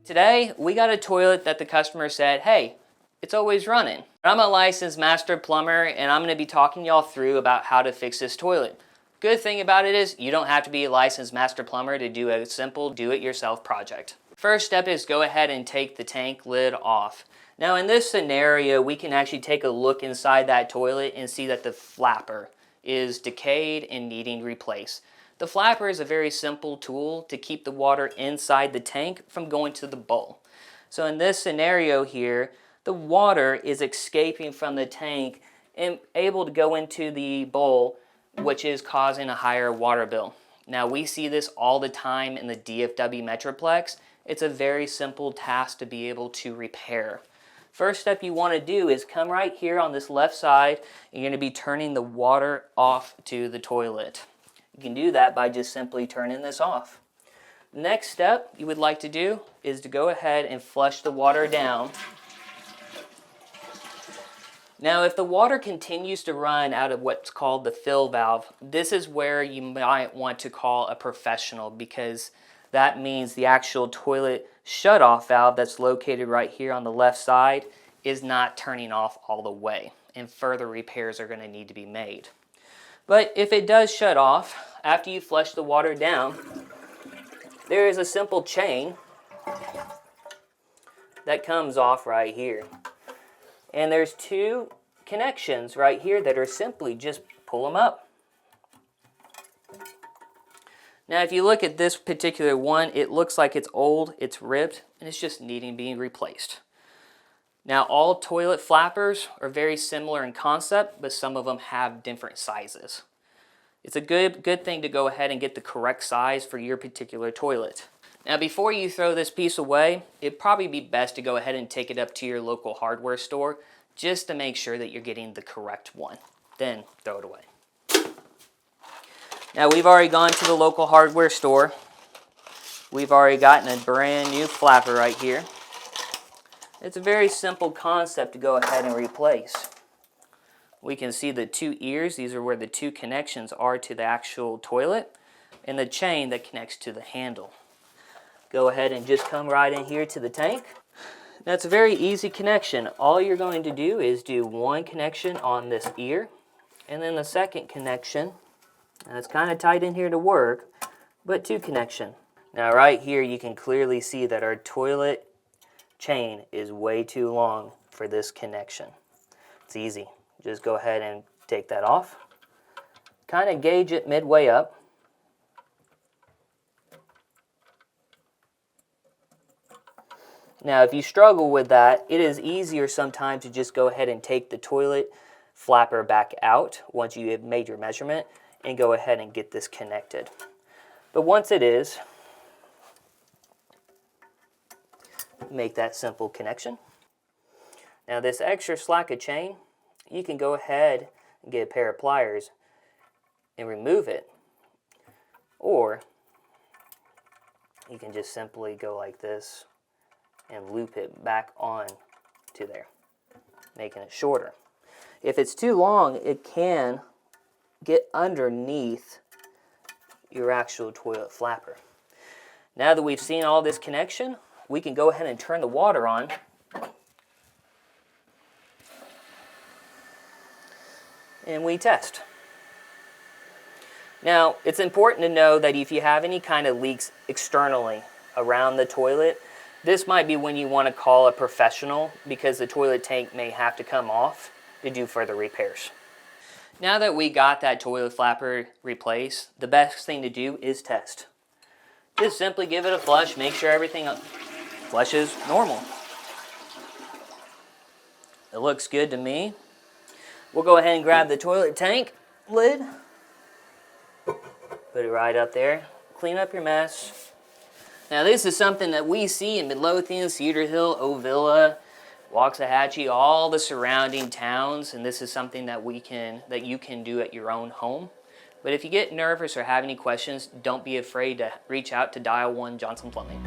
Today, we got a toilet that the customer said, hey, it's always running. I'm a licensed master plumber, and I'm gonna be talking y'all through about how to fix this toilet. Good thing about it is you don't have to be a licensed master plumber to do a simple do-it-yourself project. First step is go ahead and take the tank lid off. Now in this scenario, we can actually take a look inside that toilet and see that the flapper is decayed and needing replaced. The flapper is a very simple tool to keep the water inside the tank from going to the bowl. So in this scenario here, the water is escaping from the tank and able to go into the bowl, which is causing a higher water bill. Now we see this all the time in the DFW Metroplex. It's a very simple task to be able to repair. First step you want to do is come right here on this left side, and you're going to be turning the water off to the toilet. You can do that by just simply turning this off. Next step you would like to do is to go ahead and flush the water down. Now if the water continues to run out of what's called the fill valve, this is where you might want to call a professional, because that means the actual toilet shutoff valve that's located right here on the left side is not turning off all the way, and further repairs are going to need to be made. But if it does shut off after you flush the water down, there is a simple chain that comes off right here. And there's two connections right here that are simply just pull them up. Now if you look at this particular one, it looks like it's old, it's ripped, and it's just needing being replaced. Now all toilet flappers are very similar in concept, but some of them have different sizes. It's a good thing to go ahead and get the correct size for your particular toilet. Now before you throw this piece away, it'd probably be best to go ahead and take it up to your local hardware store just to make sure that you're getting the correct one. Then throw it away. Now we've already gone to the local hardware store. We've already gotten a brand new flapper right here. It's a very simple concept to go ahead and replace. We can see the two ears. These are where the two connections are to the actual toilet, and the chain that connects to the handle. Go ahead and just come right in here to the tank. That's a very easy connection. All you're going to do is do one connection on this ear, and then the second connection, and it's kind of tight in here to work, but two connection. Now right here you can clearly see that our toilet chain is way too long for this connection. It's easy. Just go ahead and take that off. Kind of gauge it midway up. Now if you struggle with that, it is easier sometimes to just go ahead and take the toilet flapper back out once you have made your measurement and go ahead and get this connected. But once it is, make that simple connection. Now this extra slack of chain, you can go ahead and get a pair of pliers and remove it, or you can just simply go like this and loop it back on to there, making it shorter. If it's too long, it can get underneath your actual toilet flapper. Now that we've seen all this connection, we can go ahead and turn the water on. And we test. Now, it's important to know that if you have any kind of leaks externally around the toilet, this might be when you want to call a professional, because the toilet tank may have to come off to do further repairs. Now that we got that toilet flapper replaced, the best thing to do is test. Just simply give it a flush, make sure everything flushes normal. It looks good to me. We'll go ahead and grab the toilet tank lid, put it right up there, clean up your mess. Now this is something that we see in Midlothian, Cedar Hill, Ovilla, Waxahachie, all the surrounding towns, and this is something that you can do at your own home. But if you get nervous or have any questions, don't be afraid to reach out to Dial 1 Johnson Plumbing.